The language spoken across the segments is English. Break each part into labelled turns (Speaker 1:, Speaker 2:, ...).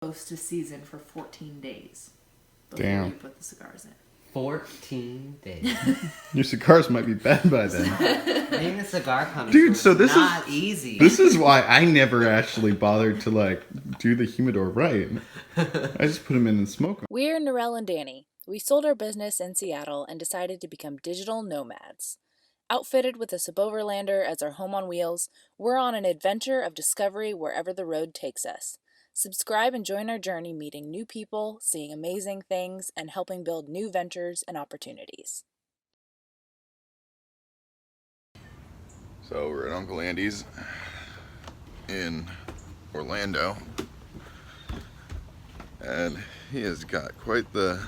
Speaker 1: supposed to season for 14 days before
Speaker 2: Damn.
Speaker 1: you put the cigars in.
Speaker 3: 14 days.
Speaker 2: Your cigars might be bad by then.
Speaker 3: Being a cigar connoisseur
Speaker 2: Dude, so this
Speaker 3: is not
Speaker 2: is
Speaker 3: easy.
Speaker 2: This is why I never actually bothered to like do the humidor right. I just put them in and smoke them.
Speaker 4: We're Norelle and Danny. We sold our business in Seattle and decided to become digital nomads. Outfitted with a suboverlander as our home on wheels, we're on an adventure of discovery wherever the road takes us. Subscribe and join our journey meeting new people, seeing amazing things, and helping build new ventures and opportunities.
Speaker 2: So we're at Uncle Andy's in Orlando, and he has got quite the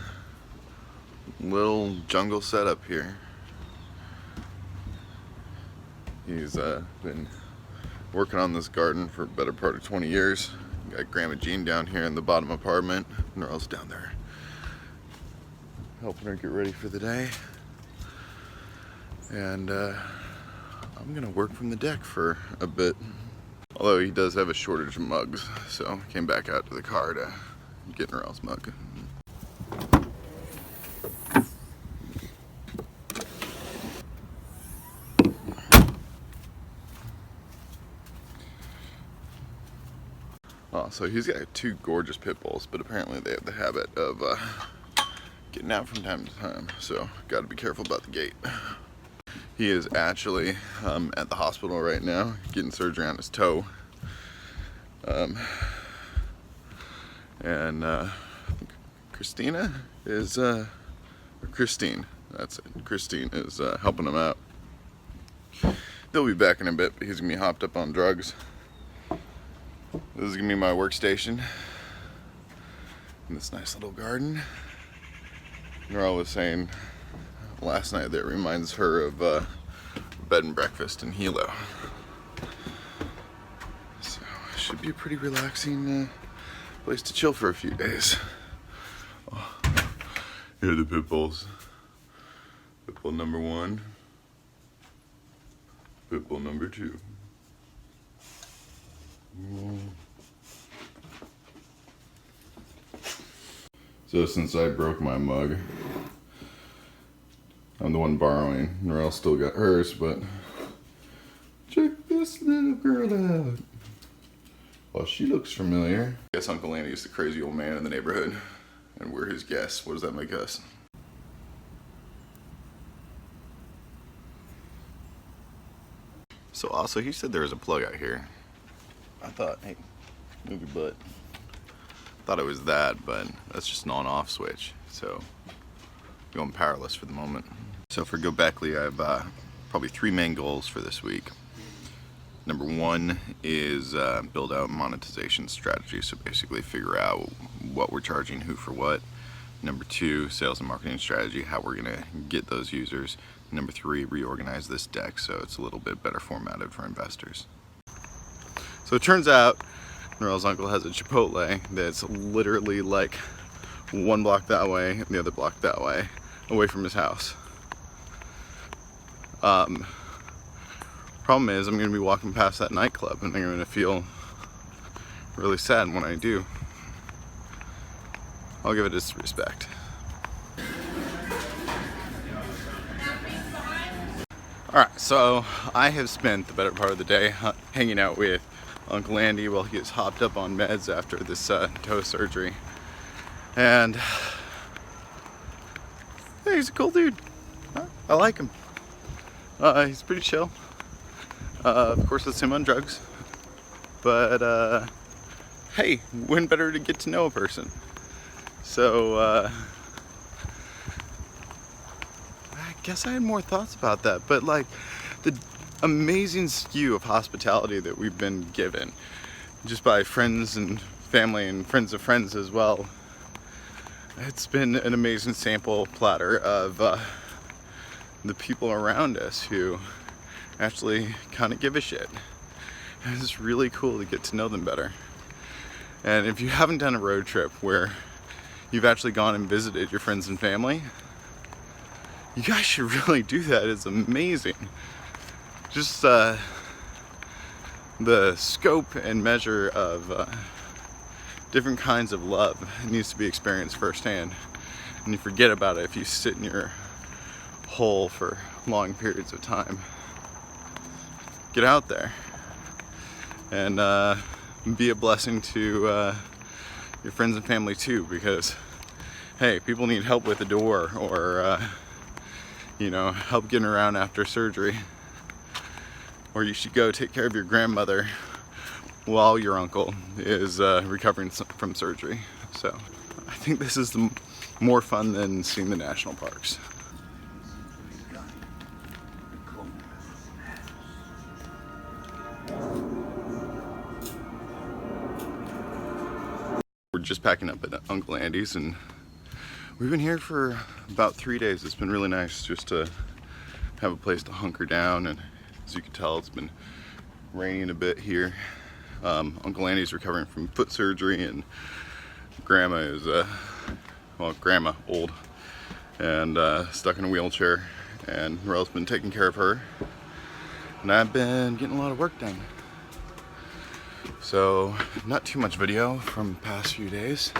Speaker 2: little jungle setup here. He's been working on this garden for a better part of 20 years. Got Grandma Jean down here in the bottom apartment. Norelle's down there helping her get ready for the day. And I'm gonna work from the deck for a bit. Although he does have a shortage of mugs, so I came back out to the car to get Norelle's mug. Oh, so he's got two gorgeous pit bulls, but apparently they have the habit of getting out from time to time, so got to be careful about the gate. He is actually at the hospital right now, getting surgery on his toe. And I think Christina is, or Christine, that's it. Christine is helping him out. They'll be back in a bit, but he's gonna be hopped up on drugs. This is gonna be my workstation in this nice little garden. Norelle was saying last night that it reminds her of bed and breakfast in Hilo. So it should be a pretty relaxing place to chill for a few days. Oh, here are the pit bulls. Pit bull number 1. Pit bull number 2. So since I broke my mug, I'm the one borrowing. Norelle still got hers, but check this little girl out. Well, she looks familiar. I guess Uncle Andy is the crazy old man in the neighborhood, and we're his guests. What does that make us? So also, he said there was a plug out here. I thought, hey, move your butt. Thought it was that, but that's just an on-off switch. So, going powerless for the moment. So for Go Beckley, I have probably 3 main goals for this week. Number 1 is build out monetization strategy. So basically figure out what we're charging who for what. Number 2, sales and marketing strategy, how we're gonna get those users. Number 3, reorganize this deck so it's a little bit better formatted for investors. So it turns out Norelle's uncle has a Chipotle that's literally like 1 block that way and the other block that way, away from his house. Problem is I'm going to be walking past that nightclub and I'm going to feel really sad when I do. I'll give it its respect. Alright, so I have spent the better part of the day hanging out with Uncle Andy while he is hopped up on meds after this toe surgery. And yeah, he's a cool dude. I like him. He's pretty chill. Of course, it's him on drugs. But hey, when better to get to know a person? So I guess I had more thoughts about that, but like the amazing skew of hospitality that we've been given just by friends and family and friends of friends as well. It's been an amazing sample platter of the people around us who actually kind of give a shit. And it's really cool to get to know them better. And if you haven't done a road trip where you've actually gone and visited your friends and family, you guys should really do that. It's amazing. Just the scope and measure of different kinds of love. It needs to be experienced firsthand. And you forget about it if you sit in your hole for long periods of time. Get out there and be a blessing to your friends and family too, because hey, people need help with a door or you know, help getting around after surgery, or you should go take care of your grandmother while your uncle is recovering from surgery. So I think this is more fun than seeing the national parks. We're just packing up at Uncle Andy's, and we've been here for about 3 days. It's been really nice just to have a place to hunker down, and as you can tell, it's been raining a bit here. Uncle Andy's recovering from foot surgery, and Grandma is, well, Grandma, old, and stuck in a wheelchair, and Norelle's been taking care of her, and I've been getting a lot of work done. So, not too much video from the past few days.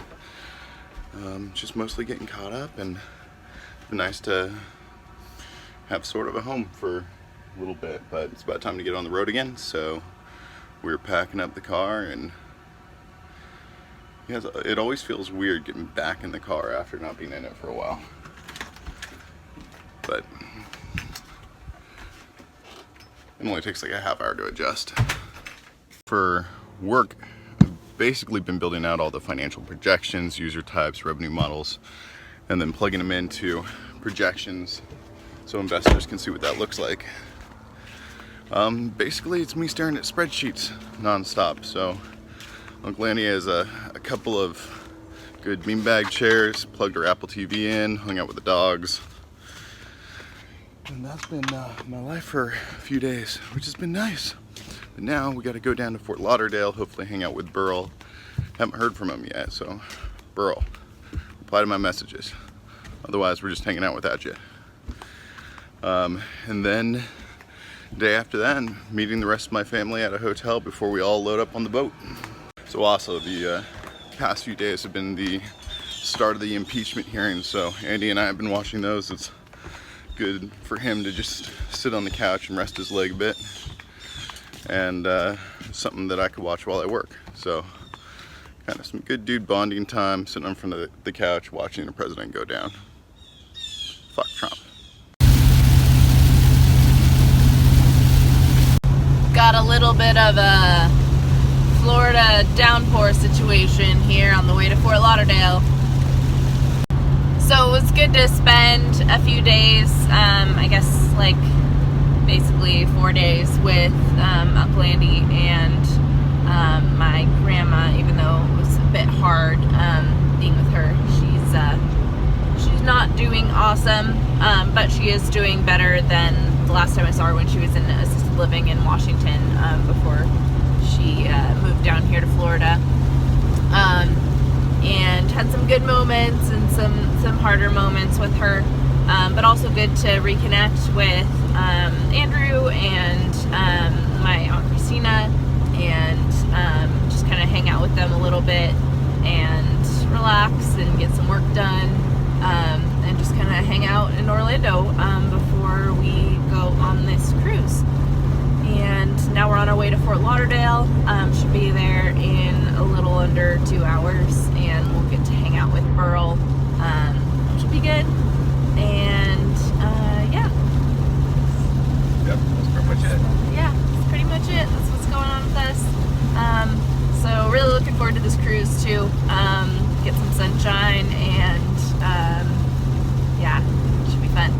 Speaker 2: Just mostly getting caught up, and it's been nice to have sort of a home for a little bit, but it's about time to get on the road again, so we're packing up the car. And yeah, it always feels weird getting back in the car after not being in it for a while, but it only takes like a half hour to adjust. For work, I've basically been building out all the financial projections, user types, revenue models, and then plugging them into projections so investors can see what that looks like. Basically, it's me staring at spreadsheets nonstop. So Uncle Annie has a couple of good beanbag chairs, plugged her Apple TV in, hung out with the dogs. And that's been my life for a few days, which has been nice. But now we got to go down to Fort Lauderdale, hopefully hang out with Burl. Haven't heard from him yet, so Burl, reply to my messages. Otherwise, we're just hanging out without you. And then day after that, meeting the rest of my family at a hotel before we all load up on the boat. So also, the past few days have been the start of the impeachment hearings, so Andy and I have been watching those. It's good for him to just sit on the couch and rest his leg a bit, and something that I could watch while I work. So kind of some good dude bonding time, sitting in front of the couch watching the president go down. Fuck Trump.
Speaker 4: Got a little bit of a Florida downpour situation here on the way to Fort Lauderdale. So it was good to spend a few days, I guess like basically 4 days with Uncle Andy and my grandma, even though it was a bit hard being with her. She's not doing awesome, but she is doing better than the last time I saw her when she was in assisted living in Washington before she moved down here to Florida. And had some good moments and some harder moments with her, but also good to reconnect with Andrew and my Aunt Christina, and just kind of hang out with them a little bit and relax and get some work done, and just kind of hang out in Orlando before we go on this cruise. And now we're on our way to Fort Lauderdale. Should be there in a little under 2 hours, and we'll get to hang out with Burl, which will be good. And yeah.
Speaker 2: Yep, that's pretty much it.
Speaker 4: Yeah, that's pretty much it. That's what's going on with us. So really looking forward to this cruise too. Get some sunshine, and yeah, it should be fun.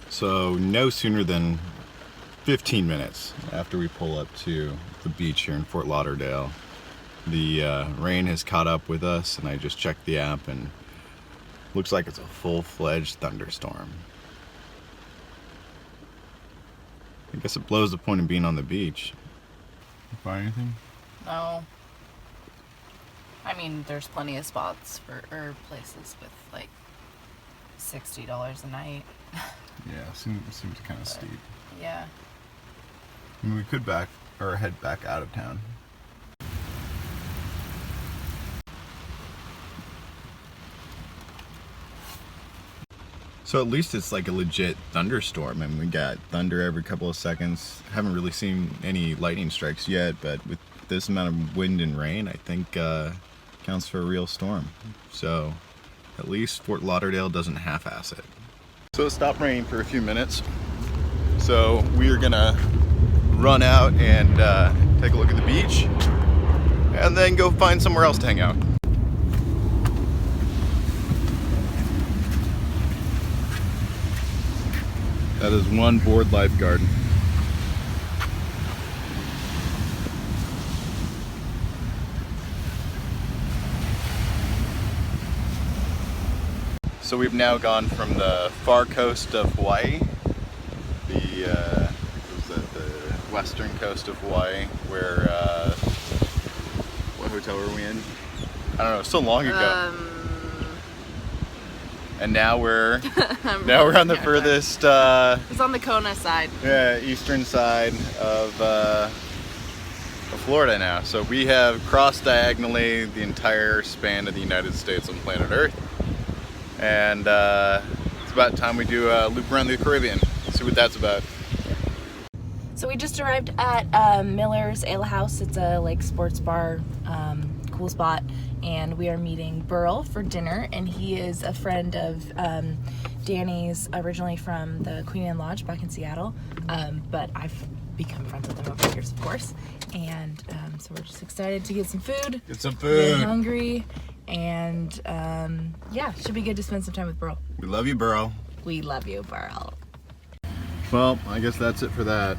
Speaker 2: So no sooner than 15 minutes after we pull up to the beach here in Fort Lauderdale, the rain has caught up with us, and I just checked the app and looks like it's a full-fledged thunderstorm. I guess it blows the point of being on the beach. Find anything?
Speaker 4: No. I mean, there's plenty of spots or places with like $60 a night.
Speaker 2: Yeah, seems kind of steep.
Speaker 4: Yeah.
Speaker 2: I mean, we could head back out of town. So at least it's like a legit thunderstorm, and we got thunder every couple of seconds. Haven't really seen any lightning strikes yet, but with this amount of wind and rain, I think counts for a real storm. So at least Fort Lauderdale doesn't half-ass it. So it stopped raining for a few minutes. So we are gonna run out and take a look at the beach, and then go find somewhere else to hang out. That is one bored lifeguard. So we've now gone from the far coast of Hawaii, the western coast of Hawaii, where what hotel were we in? I don't know, so long ago. And now we're on the furthest
Speaker 4: It's on the Kona side.
Speaker 2: eastern side of Florida now. So we have crossed diagonally the entire span of the United States on planet Earth. And it's about time we do a loop around the Caribbean. See what that's about.
Speaker 4: So we just arrived at Miller's Ale House. It's a like sports bar, cool spot, and we are meeting Burl for dinner. And he is a friend of Danny's, originally from the Queen Anne Lodge back in Seattle, but I've become friends with him over the years, of course. And so we're just excited to get some food.
Speaker 2: Get some
Speaker 4: We're
Speaker 2: food.
Speaker 4: hungry, and yeah, should be good to spend some time with Burl.
Speaker 2: We love you, Burl.
Speaker 4: We love you, Burl.
Speaker 2: Well, I guess that's it for that.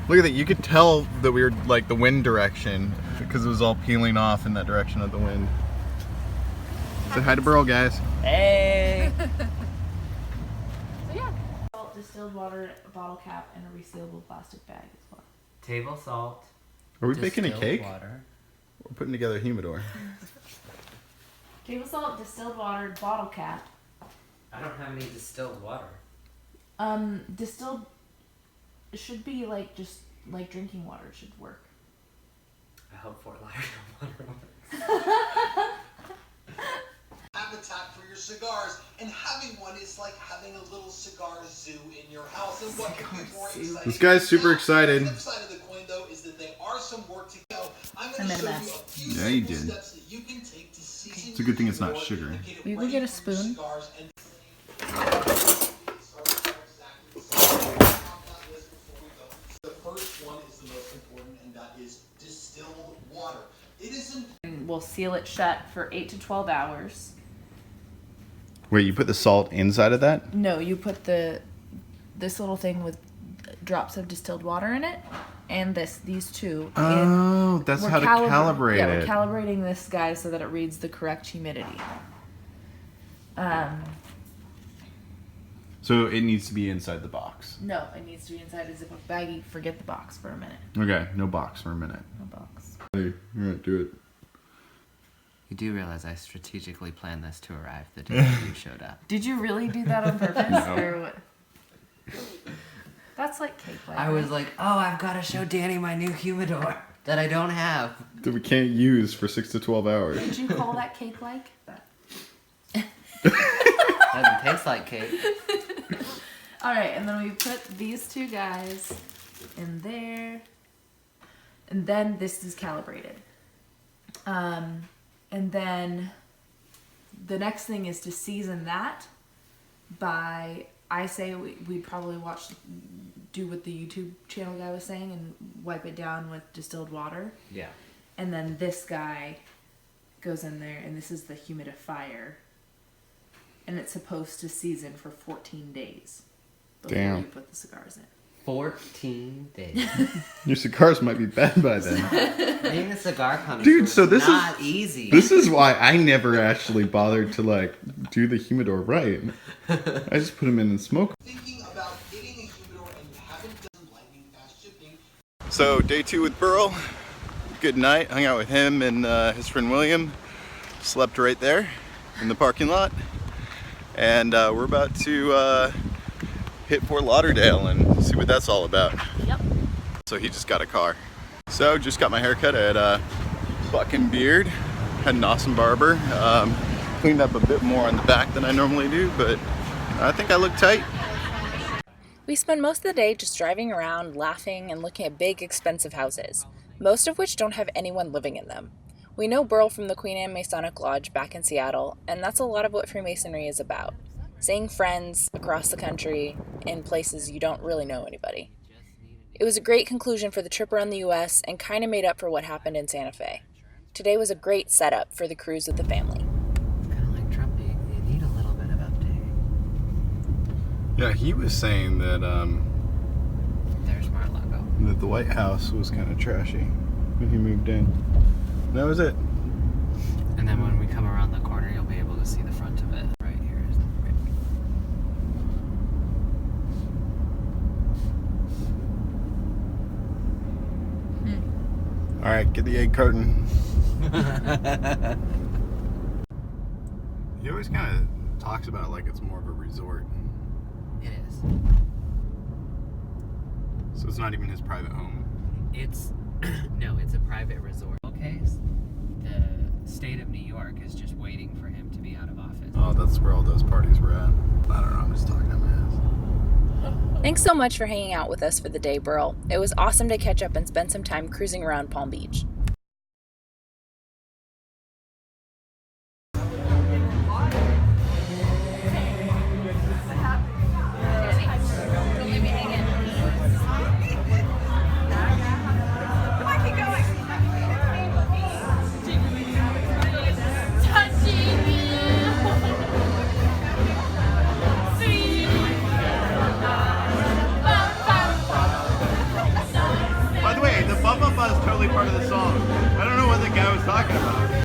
Speaker 2: Look at that, you could tell that we were like the wind direction because it was all peeling off in that direction of the wind. Say hi to Burl, guys.
Speaker 4: Hey!
Speaker 1: So yeah. Salt, distilled water, a bottle cap, and a resealable plastic bag as well.
Speaker 3: Table salt.
Speaker 2: Are we baking a
Speaker 3: distilled
Speaker 2: cake?
Speaker 3: Water.
Speaker 2: We're putting together a humidor.
Speaker 1: Table salt, distilled water, bottle cap.
Speaker 3: I don't have any distilled water.
Speaker 1: Distilled should be like just like drinking water should work.
Speaker 3: I hope Fort Lauderdale water.
Speaker 5: Habitat for your cigars, and having one is like having a little cigar zoo in your house. And what could be more exciting?
Speaker 2: This guy's super
Speaker 5: Now,
Speaker 2: excited.
Speaker 5: The flip side of the coin, though, is that there are some work to go. I'm
Speaker 1: I'm
Speaker 5: going
Speaker 1: in
Speaker 5: to
Speaker 1: a
Speaker 5: show you a
Speaker 1: mess.
Speaker 5: few
Speaker 2: Yeah, you
Speaker 5: simple
Speaker 2: did.
Speaker 5: steps that you can take to season
Speaker 2: It's a good thing it's not
Speaker 5: your
Speaker 2: sugar.
Speaker 5: and get it
Speaker 1: We will
Speaker 5: ready
Speaker 1: get a
Speaker 5: for your
Speaker 1: spoon.
Speaker 5: cigars and- The first one is the most important, and that is distilled water. It is important.
Speaker 1: And we'll seal it shut for 8 to 12 hours.
Speaker 2: Wait, you put the salt inside of that?
Speaker 1: No, you put this little thing with drops of distilled water in it, and these two.
Speaker 2: Oh, that's
Speaker 1: We're
Speaker 2: how to calibrate
Speaker 1: yeah,
Speaker 2: it.
Speaker 1: we're calibrating this guy so that it reads the correct humidity.
Speaker 2: So it needs to be inside the box.
Speaker 1: No, it needs to be inside a Ziploc baggie. Forget the box for a minute.
Speaker 2: Okay, no box for a minute.
Speaker 1: No box.
Speaker 2: Hey, alright, do it.
Speaker 3: You do realize I strategically planned this to arrive the day that you showed up.
Speaker 1: Did you really do that on purpose,
Speaker 2: No.
Speaker 1: or what? That's like cake.
Speaker 3: I was like, oh, I've got to show Danny my new humidor that I don't have.
Speaker 2: That we can't use for 6 to 12 hours.
Speaker 1: Did you call that cake like?
Speaker 3: Doesn't taste like cake.
Speaker 1: All right, and then we put these two guys in there, and then this is calibrated. And then the next thing is to season that by, I say we'd probably do what the YouTube channel guy was saying and wipe it down with distilled water.
Speaker 3: Yeah.
Speaker 1: And then this guy goes in there, and this is the humidifier. And it's supposed to season for 14 days before
Speaker 2: Damn.
Speaker 1: you put the cigars in.
Speaker 3: 14 days.
Speaker 2: Your cigars might be bad by then.
Speaker 3: Being a cigar connoisseur
Speaker 2: Dude, so this
Speaker 3: is not
Speaker 2: is
Speaker 3: easy.
Speaker 2: This is why I never actually bothered to like do the humidor right. I just put them in and smoke.
Speaker 5: Thinking about getting a humidor and you haven't done lightning fast shipping.
Speaker 2: So day 2 with Burl. Good night. Hung out with him and his friend William. Slept right there in the parking lot. And we're about to hit Fort Lauderdale and see what that's all about.
Speaker 4: Yep.
Speaker 2: So he just got a car. So just got my hair cut at Buck and Beard. Had an awesome barber. Cleaned up a bit more on the back than I normally do, but I think I look tight.
Speaker 4: We spend most of the day just driving around, laughing, and looking at big, expensive houses, most of which don't have anyone living in them. We know Burl from the Queen Anne Masonic Lodge back in Seattle, and that's a lot of what Freemasonry is about. Seeing friends across the country in places you don't really know anybody. It was a great conclusion for the trip around the U.S. and kind of made up for what happened in Santa Fe. Today was a great setup for the cruise with the family.
Speaker 3: Kind of like Trump, you need a little bit of updating.
Speaker 2: Yeah, he was saying that
Speaker 3: There's Mar-a-Lago.
Speaker 2: that the White House was kind of trashy when he moved in. That was it.
Speaker 3: And then when we come around the corner, you'll be able to see the front of it. Right here is the bridge.
Speaker 2: All right, get the egg carton. He always kind of talks about it like it's more of a resort.
Speaker 3: It is.
Speaker 2: So it's not even his private home.
Speaker 3: It's no, it's a private resort. Case. The state of New York is just waiting for him to be out of office.
Speaker 2: Oh, that's where all those parties were at. I don't know, I'm just talking to my ass.
Speaker 4: Thanks so much for hanging out with us for the day, Burl. It was awesome to catch up and spend some time cruising around Palm Beach.
Speaker 2: By the way, the bump up buzz is totally part of the song. I don't know what the guy was talking about.